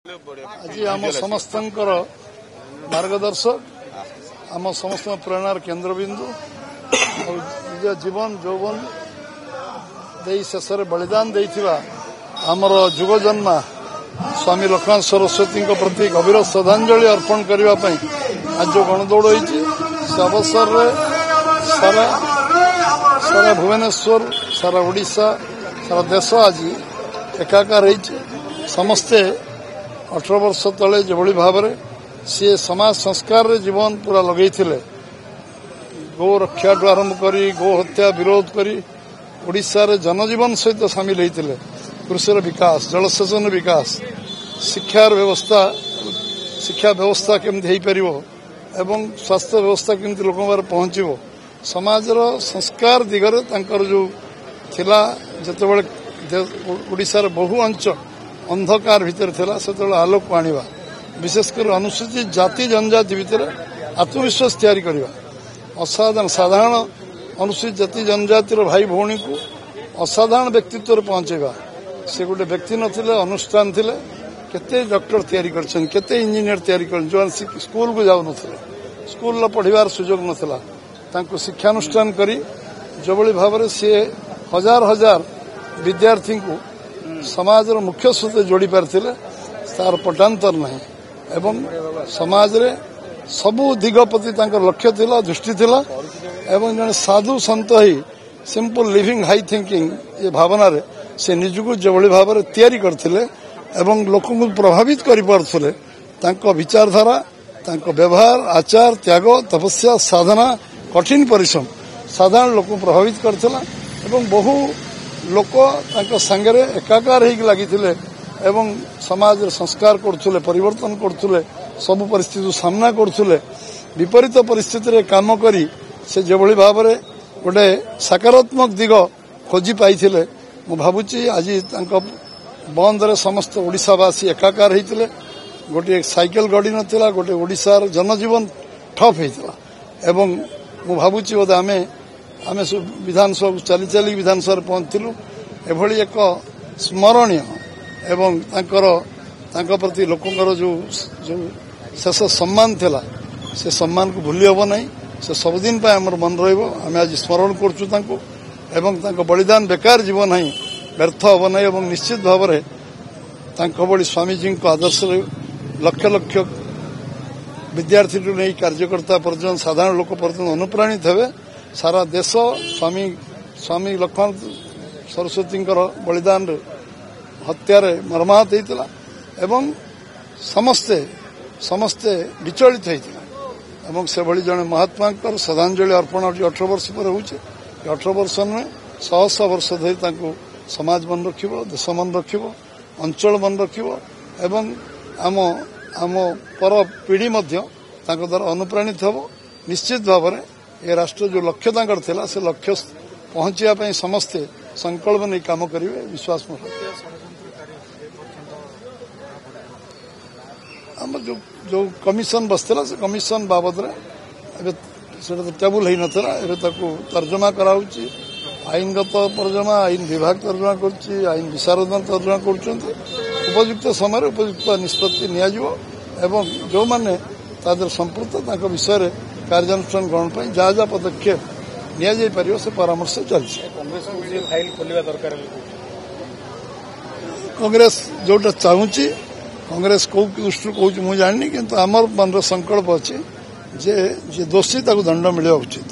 आज आम समस्त मार्गदर्शक आम समस्त प्रेरणार केन्द्रबिंदु निज जीवन यौवन शेष बलिदान देथिबा आमर जुगजन्मा स्वामी लक्ष्मण सरस्वती प्रति गभीर श्रद्धांजलि अर्पण करने आज जो गणदौड़ होती से अवसर सारा सारा भुवनेश्वर सारा ओडिशा सारा देश आज एकाकार समस्ते 18 वर्ष तले जो भाव में सी समाज संस्कार रे जीवन पूरा लगे गो रक्षा आरंभ करी गो हत्या विरोध करी ओडिशा रे जनजीवन सहित सामिल होते कृषि विकास जलसेचन विकास शिक्षा व्यवस्था केमती एवं स्वास्थ्य व्यवस्था केमती लोक पहुंचो समाजर संस्कार दिगरे तांकर जो थिला जतबेले ओडिशा रे बहु अंचल अंधकार भितर थिला सेतबेले आलोक आनिबा विशेषकर अनुसूचित जाति जनजाति भितर आत्मविश्वास तैयारी करवा साधारण अनुसूचित जाति जनजातिर भाई भौणी को असाधारण व्यक्तित्व पहुंचेगा से गोटे व्यक्ति नथिले अनुष्ठान थिले केते डॉक्टर तैयारी करछन केते इंजीनियर तैयारी करछन जो स्कूल को जाउ नथिले स्कूल ला पढ़िबार सुयोग नथिला तांको शिक्षानुष्ठान करी जोबळी भाबरे से हजार हजार विद्यार्थी को समाजर मुख्य स्रोत जोड़ी पारथिले तार पटांतर नहीं एवं समाज रे सबु दिग प्रति तांकर लक्ष्य थिला दृष्टि थिला एवं जने साधु संत ही सिंपल लिविंग हाई थिंकिंग ये भावना रे से निजको जोबळी भाबरे तैयारी करथिले एवं लोक को प्रभावित करि पारथुले तांको विचारधारा तांको व्यवहार आचार त्याग तपस्या साधना कठिन परिश्रम साधारण लोक प्रभावित करथिला एवं बहु लोक तांको संगरे एकाकार होई लागिथिले एवं समाज संस्कार करथुले परिवर्तन करथुले सब परिस्थिति सामना करथुले विपरीत परिस्थिति रे काम करी से जेभଳି भाबरे गोटे सकारात्मक दिग खोजी पाइथिले मु भाबुची आज तांको बंद रे समस्त ओडिशावासी एकाकार होइथिले गोटे साइकेल गाड़ी नथिला गोटे ओडिशार जनजीवन ठप होइथिला एवं मु भाबुची बोध आमे विधानसभा चली चली विधानसभा पहुंचलु एभली एक स्मरणीय एवं तांकर प्रति लोकंकर जो शेष सम्मान थिला से सम्मान को भूली हम ना से सबुदिन आमर मन रहिबो आमे आज स्मरण करछु तांको एवं तांको बलिदान बेकार जीवन नहीं व्यर्थ हम ना एवं निश्चित भाव में तांको बड़ी स्वामीजी को आदर्श लक्ष लक्ष विद्यार्थी नहीं कार्यकर्ता पर्यटन साधारण लोक पर्यटन अनुप्राणित हेबे सारा देश स्वामी लक्ष्मण सरस्वती बलिदान हत्यार मर्माहत होता एवं समस्ते विचलित होता एवं से भली जड़े महात्मा श्रद्धांजलि अर्पण 18 वर्ष पर हो 18 वर्ष में 100 वर्ष धरी समाज मन रखिबो देश मन रखिबो अंचल मन रखिबो एवं आम पर पीढ़ी मध्य तांको द्वारा अनुप्राणित हबो निश्चित भाव में ये राष्ट्र जो लक्ष्य तांकर थिला से लक्ष्य पहुंचिया पई समस्ते संकल्प नहीं काम करिवे विश्वास में आम जो कमिशन बसला से कमिशन बाबद टेबुल हो नाला तर्जमा कराऊची आईनगत तर्जमा आईन विभाग तर्जमा करुच्ची आईन विशारद तर्जमा उपयुक्त समय उपयुक्त निष्पत्ति नियाजिवो एवं जो माने तादर संपृक्त तांको विषय रे कार्यानुष्ठान ग्रहण पर जहाँ जहाँ पदक्षेप निया जाई परियो से परामर्श चलछि कांग्रेस जोटा चाहूची कांग्रेस कौ दृष्टि कहूँ मुझे जानी किंतु आमर मन संकल्प अच्छे जे दोषी ताको दंड मिलवा उचित।